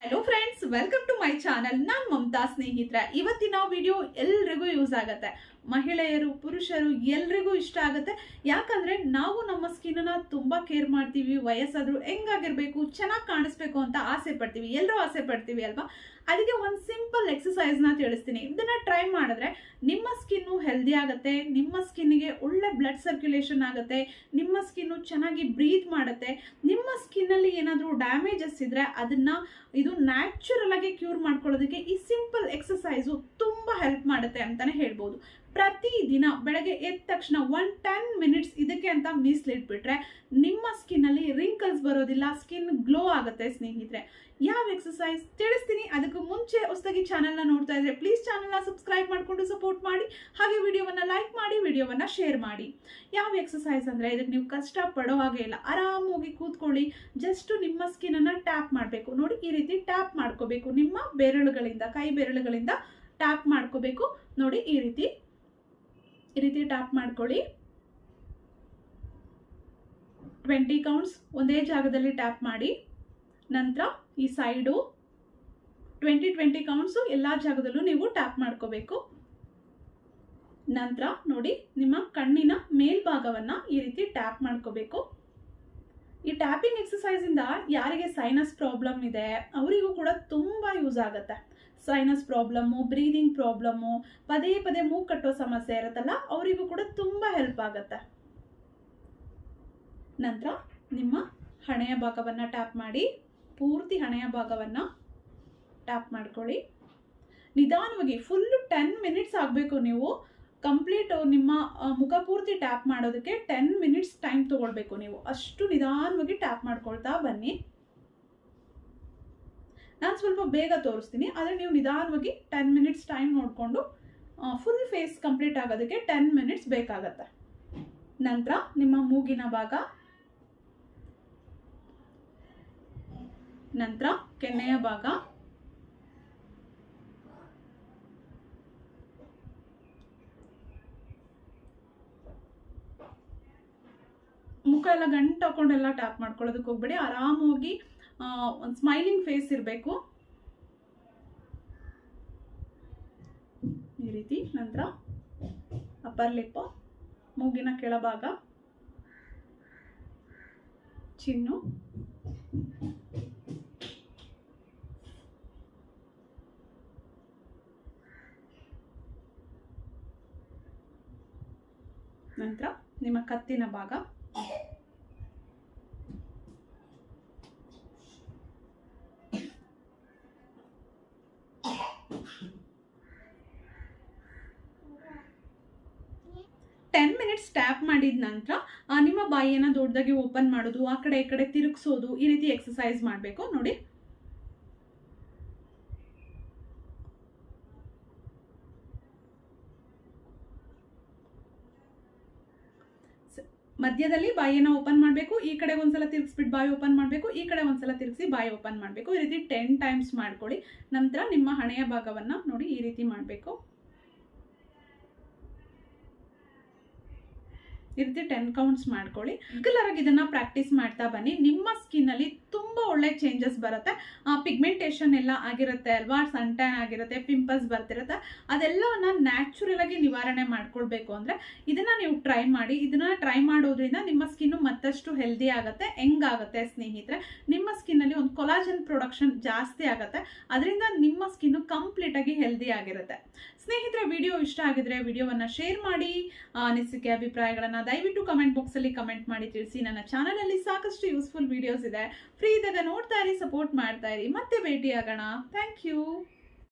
Hello friends, welcome to my channel. ನಾನು ಮಮತಾ ಸ್ನೇಹಿತರೆ. ಇವತ್ತಿನ ವಿಡಿಯೋ ಎಲ್ಲರಿಗೂ ಯೂಸ್ ಆಗುತ್ತೆ. ಮಹಿಳೆಯರು, ಪುರುಷರು ಎಲ್ಲರಿಗೂ ಇಷ್ಟ ಆಗುತ್ತೆ. ಯಾಕಂದ್ರೆ ನಾವು ನಮ್ಮ ಸ್ಕಿನ್ ಅನ್ನ ತುಂಬಾ ಕೇರ್ ಮಾಡ್ತೀವಿ. ವಯಸ್ಸಾದ್ರೂ ಹೆಂಗಾಗಿರ್ಬೇಕು, ಚೆನ್ನಾಗಿ ಕಾಣಿಸ್ಬೇಕು ಅಂತ ಆಸೆ ಪಡ್ತೀವಿ. ಎಲ್ಲರೂ ಆಸೆ ಪಡ್ತೀವಿ ಅಲ್ವಾ? ಅದಕ್ಕೆ ಒಂದು ಸಿಂಪಲ್ ಎಕ್ಸಸೈಸ್ ನ ತಿಳಿಸ್ತೀನಿ. ಇದನ್ನ ಟ್ರೈ ಮಾಡಿದ್ರೆ ನಿಮ್ಮ ಸ್ಕಿನ್ ಹೆಲ್ದಿ ಆಗುತ್ತೆ, ನಿಮ್ಮ ಸ್ಕಿನ್ಗೆ ಒಳ್ಳೆ ಬ್ಲಡ್ ಸರ್ಕ್ಯುಲೇಷನ್ ಆಗುತ್ತೆ, ನಿಮ್ಮ ಸ್ಕಿನ್ ಚೆನ್ನಾಗಿ ಬ್ರೀತ್ ಮಾಡುತ್ತೆ. ನಿಮ್ಮ ಸ್ಕಿನ್ ಅಲ್ಲಿ ಏನಾದರೂ ಡ್ಯಾಮೇಜಸ್ ಇದ್ರೆ ಅದನ್ನ ಇದು ನ್ಯಾಚುರಲ್ ಆಗಿ ಕ್ಯೂರ್ ಮಾಡ್ಕೊಳ್ಳೋದಕ್ಕೆ ಈ ಸಿಂಪಲ್ ಎಕ್ಸಸೈಸು ತುಂಬಾ ಹೆಲ್ಪ್ ಮಾಡುತ್ತೆ ಅಂತಾನೆ ಹೇಳ್ಬೋದು. ಪ್ರತಿದಿನ ಬೆಳಗ್ಗೆ ಎದ್ದ ತಕ್ಷಣ 10 ಮಿನಿಟ್ಸ್ ಇದಕ್ಕೆ ಅಂತ ಮೀಸಲಿಟ್ಬಿಟ್ರೆ ನಿಮ್ಮ ಸ್ಕಿನ್ ಅಲ್ಲಿ ರಿಂಕಲ್ಸ್ ಬರೋದಿಲ್ಲ, ಸ್ಕಿನ್ ಗ್ಲೋ ಆಗುತ್ತೆ ಸ್ನೇಹಿತರೆ. ಯಾವ ಎಕ್ಸಸೈಸ್ ತಿಳಿಸ್ತೀನಿ. ಅದಕ್ಕೂ ಮುಂಚೆ ಹೊಸದಾಗಿ ಚಾನೆಲ್ನ ನೋಡ್ತಾ ಇದ್ರೆ ಪ್ಲೀಸ್ ಚಾನೆಲ್ನ ಸಬ್ಸ್ಕ್ರೈಬ್ ಮಾಡಿಕೊಂಡು ಸಪೋರ್ಟ್ ಮಾಡಿ, ಹಾಗೆ ವಿಡಿಯೋವನ್ನ ಲೈಕ್ ಮಾಡಿ, ವಿಡಿಯೋವನ್ನ ಶೇರ್ ಮಾಡಿ. ಯಾವ ಎಕ್ಸಸೈಸ್ ಅಂದ್ರೆ ಇದಕ್ಕೆ ನೀವು ಕಷ್ಟ ಪಡೋ ಹಾಗೆ ಇಲ್ಲ. ಆರಾಮಾಗಿ ಕೂತ್ಕೊಳ್ಳಿ. ಜಸ್ಟ್ ನಿಮ್ಮ ಸ್ಕಿನ್ ಅನ್ನ ಟ್ಯಾಪ್ ಮಾಡಬೇಕು. ನೋಡಿ, ಈ ರೀತಿ ಟ್ಯಾಪ್ ಮಾಡ್ಕೋಬೇಕು. ನಿಮ್ಮ ಬೆರಳುಗಳಿಂದ, ಕೈ ಬೆರಳುಗಳಿಂದ ಟ್ಯಾಪ್ ಮಾಡ್ಕೋಬೇಕು. ನೋಡಿ, ಈ ರೀತಿ ಟ್ಯಾಪ್ ಮಾಡ್ಕೊಳ್ಳಿ. 20 ಕೌಂಟ್ಸ್ ಒಂದೇ ಜಾಗದಲ್ಲಿ ಟ್ಯಾಪ್ ಮಾಡಿ. ನಂತರ ಈ ಸೈಡು 20 ಕೌಂಟ್ಸು ಎಲ್ಲ ಜಾಗದಲ್ಲೂ ನೀವು ಟ್ಯಾಪ್ ಮಾಡ್ಕೋಬೇಕು. ನಂತರ ನೋಡಿ, ನಿಮ್ಮ ಕಣ್ಣಿನ ಮೇಲ್ಭಾಗವನ್ನ ಈ ರೀತಿ ಟ್ಯಾಪ್ ಮಾಡ್ಕೋಬೇಕು. ಈ ಟ್ಯಾಪಿಂಗ್ ಎಕ್ಸಸೈಸ್ ಇಂದ ಯಾರಿಗೆ ಸೈನಸ್ ಪ್ರಾಬ್ಲಮ್ ಇದೆ ಅವರಿಗೂ ಕೂಡ ತುಂಬಾ ಯೂಸ್ ಆಗುತ್ತೆ. ಸೈನಸ್ ಪ್ರಾಬ್ಲಮ್ಮು, ಬ್ರೀದಿಂಗ್ ಪ್ರಾಬ್ಲಮ್ಮು, ಪದೇ ಪದೇ ಮೂಗು ಕಟ್ಟೋ ಸಮಸ್ಯೆ ಇರುತ್ತಲ್ಲ, ಅವರಿಗೂ ಕೂಡ ತುಂಬಾ ಹೆಲ್ಪ್ ಆಗುತ್ತೆ. ನಂತರ ನಿಮ್ಮ ಹಣೆಯ ಭಾಗವನ್ನ ಟ್ಯಾಪ್ ಮಾಡಿ. ಪೂರ್ತಿ ಹಣೆಯ ಭಾಗವನ್ನ ಟ್ಯಾಪ್ ಮಾಡ್ಕೊಳ್ಳಿ. ನಿಧಾನವಾಗಿ ಫುಲ್ 10 ಮಿನಿಟ್ಸ್ ಆಗಬೇಕು. ನೀವು ಕಂಪ್ಲೀಟ್ ನಿಮ್ಮ ಮುಖ ಪೂರ್ತಿ ಟ್ಯಾಪ್ ಮಾಡೋದಕ್ಕೆ 10 ಮಿನಿಟ್ಸ್ ಟೈಮ್ ತಗೊಳ್ಬೇಕು. ನೀವು ಅಷ್ಟು ನಿಧಾನವಾಗಿ ಟ್ಯಾಪ್ ಮಾಡ್ಕೊಳ್ತಾ ಬನ್ನಿ. ನಾನು ಸ್ವಲ್ಪ ಬೇಗ ತೋರಿಸ್ತೀನಿ, ಆದರೆ ನೀವು ನಿಧಾನವಾಗಿ 10 ಮಿನಿಟ್ಸ್ ಟೈಮ್ ನೋಡಿಕೊಂಡು ಫುಲ್ ಫೇಸ್ ಕಂಪ್ಲೀಟ್ ಆಗೋದಕ್ಕೆ 10 ಮಿನಿಟ್ಸ್ ಬೇಕಾಗತ್ತೆ. ನಂತರ ನಿಮ್ಮ ಮೂಗಿನ ಭಾಗ, ನಂತರ ಕೆನ್ನೆಯ ಭಾಗ, ಮುಖ ಎಲ್ಲ ಗಂಟು ಹಾಕೊಂಡೆಲ್ಲ ಟ್ಯಾಪ್ ಮಾಡ್ಕೊಳ್ಳೋದಕ್ಕೆ ಹೋಗ್ಬೇಡಿ. ಆರಾಮಾಗಿ ಒಂದು ಸ್ಮೈಲಿಂಗ್ ಫೇಸ್ ಇರಬೇಕು ಈ ರೀತಿ. ನಂತರ ಅಪ್ಪರ್ ಲಿಪ್, ಮೂಗಿನ ಕೆಳಭಾಗ, ಚಿನ್ನು, ನಂತರ ನಿಮ್ಮ ಕತ್ತಿನ ಭಾಗ, ಮಿನಿಟ್ಸ್ ಟ್ಯಾಪ್ ಮಾಡಿದ ನಂತರ ನಿಮ್ಮ ಬಾಯಿಯನ್ನು ದೊಡ್ಡದಾಗಿ ಓಪನ್ ಮಾಡೋದು, ಆ ಕಡೆ ಈ ಕಡೆ ತಿರುಗಿಸೋದು, ಈ ರೀತಿ ಎಕ್ಸಸೈಸ್ ಮಾಡಬೇಕು. ನೋಡಿ, ಮಧ್ಯದಲ್ಲಿ ಬಾಯಿಯನ್ನು ಓಪನ್ ಮಾಡಬೇಕು. ಈ ಕಡೆ ಒಂದ್ಸಲ ತಿರುಗಿಸ್ಬಿಟ್ಟು ಬಾಯಿ ಓಪನ್ ಮಾಡಬೇಕು, ಈ ಕಡೆ ಒಂದ್ಸಲ ತಿರುಗಿಸಿ ಬಾಯಿ ಓಪನ್ ಮಾಡಬೇಕು. ಈ ರೀತಿ 10 ಟೈಮ್ಸ್ ಮಾಡ್ಕೊಳ್ಳಿ. ನಂತರ ನಿಮ್ಮ ಹಣೆಯ ಭಾಗವನ್ನ ನೋಡಿ ಈ ರೀತಿ ಮಾಡಬೇಕು. ಈ ರೀತಿ 10 ಕೌಂಟ್ಸ್ ಮಾಡ್ಕೊಳ್ಳಿ. ರೆಗ್ಯುಲರ್ ಆಗಿ ಇದನ್ನ ಪ್ರಾಕ್ಟೀಸ್ ಮಾಡ್ತಾ ಬನ್ನಿ. ನಿಮ್ಮ ಸ್ಕಿನ್ ಅಲ್ಲಿ ತುಂಬಾ ಒಳ್ಳೆ ಚೇಂಜಸ್ ಬರುತ್ತೆ. ಪಿಗ್ಮೆಂಟೇಷನ್ ಎಲ್ಲ ಆಗಿರುತ್ತೆ ಅಲ್ವಾ, ಸನ್ ಟ್ಯಾನ್ ಆಗಿರುತ್ತೆ, ಪಿಂಪಲ್ಸ್ ಬರ್ತಿರುತ್ತೆ, ಅದೆಲ್ಲವನ್ನ ನ್ಯಾಚುರಲ್ ಆಗಿ ನಿವಾರಣೆ ಮಾಡ್ಕೊಳ್ಬೇಕು ಅಂದ್ರೆ ಇದನ್ನ ನೀವು ಟ್ರೈ ಮಾಡಿ. ಇದನ್ನ ಟ್ರೈ ಮಾಡೋದ್ರಿಂದ ನಿಮ್ಮ ಸ್ಕಿನ್ ಮತ್ತಷ್ಟು ಹೆಲ್ದಿ ಆಗುತ್ತೆ. ಹೆಂಗಾಗುತ್ತೆ ಸ್ನೇಹಿತರೆ, ನಿಮ್ಮ ಸ್ಕಿನ್ ಅಲ್ಲಿ ಒಂದು ಕೊಲಾಜನ್ ಪ್ರೊಡಕ್ಷನ್ ಜಾಸ್ತಿ ಆಗುತ್ತೆ. ಅದರಿಂದ ನಿಮ್ಮ ಸ್ಕಿನ್ ಕಂಪ್ಲೀಟ್ ಆಗಿ ಹೆಲ್ದಿ ಆಗಿರುತ್ತೆ. ಸ್ನೇಹಿತರೆ, ವಿಡಿಯೋ ಇಷ್ಟ ಆಗಿದ್ರೆ ವಿಡಿಯೋವನ್ನ ಶೇರ್ ಮಾಡಿ. ಅನಿಸಿಕೆ, ಅಭಿಪ್ರಾಯಗಳನ್ನ ದಯವಿಟ್ಟು ಕಮೆಂಟ್ ಬಾಕ್ಸ್ ಅಲ್ಲಿ ಕಮೆಂಟ್ ಮಾಡಿ ತಿಳಿಸಿ. ನನ್ನ ಚಾನೆಲ್ ಅಲ್ಲಿ ಸಾಕಷ್ಟು ಯೂಸ್ಫುಲ್ ವಿಡಿಯೋಸ್ ಇದೆ. ಫ್ರೀ ಇದ್ದಾಗ ನೋಡ್ತಾ ಇರಿ, ಸಪೋರ್ಟ್ ಮಾಡ್ತಾ ಇರಿ. ಮತ್ತೆ ಭೇಟಿ ಆಗೋಣ. Thank you.